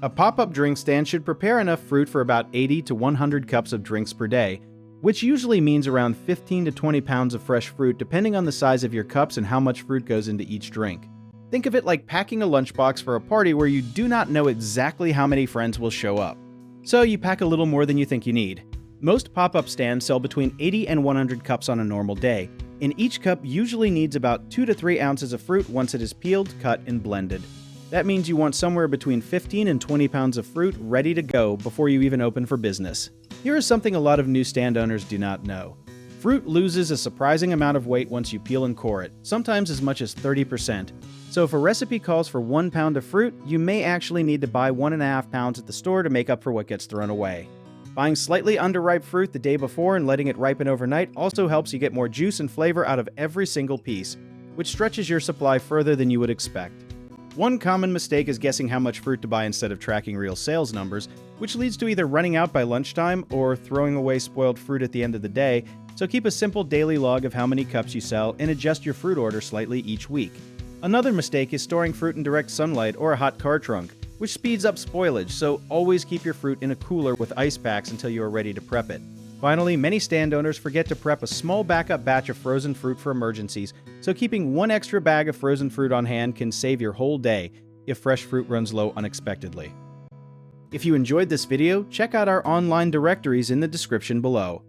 A pop-up drink stand should prepare enough fruit for about 80 to 100 cups of drinks per day, which usually means around 15 to 20 pounds of fresh fruit depending on the size of your cups and how much fruit goes into each drink. Think of it like packing a lunchbox for a party where you do not know exactly how many friends will show up. So you pack a little more than you think you need. Most pop-up stands sell between 80 and 100 cups on a normal day, and each cup usually needs about 2 to 3 ounces of fruit once it is peeled, cut, and blended. That means you want somewhere between 15 and 20 pounds of fruit ready to go before you even open for business. Here is something a lot of new stand owners do not know. Fruit loses a surprising amount of weight once you peel and core it, sometimes as much as 30%. So if a recipe calls for 1 pound of fruit, you may actually need to buy 1.5 pounds at the store to make up for what gets thrown away. Buying slightly underripe fruit the day before and letting it ripen overnight also helps you get more juice and flavor out of every single piece, which stretches your supply further than you would expect. One common mistake is guessing how much fruit to buy instead of tracking real sales numbers, which leads to either running out by lunchtime or throwing away spoiled fruit at the end of the day, so keep a simple daily log of how many cups you sell and adjust your fruit order slightly each week. Another mistake is storing fruit in direct sunlight or a hot car trunk, which speeds up spoilage, so always keep your fruit in a cooler with ice packs until you are ready to prep it. Finally, many stand owners forget to prep a small backup batch of frozen fruit for emergencies, so keeping one extra bag of frozen fruit on hand can save your whole day if fresh fruit runs low unexpectedly. If you enjoyed this video, check out our online directories in the description below.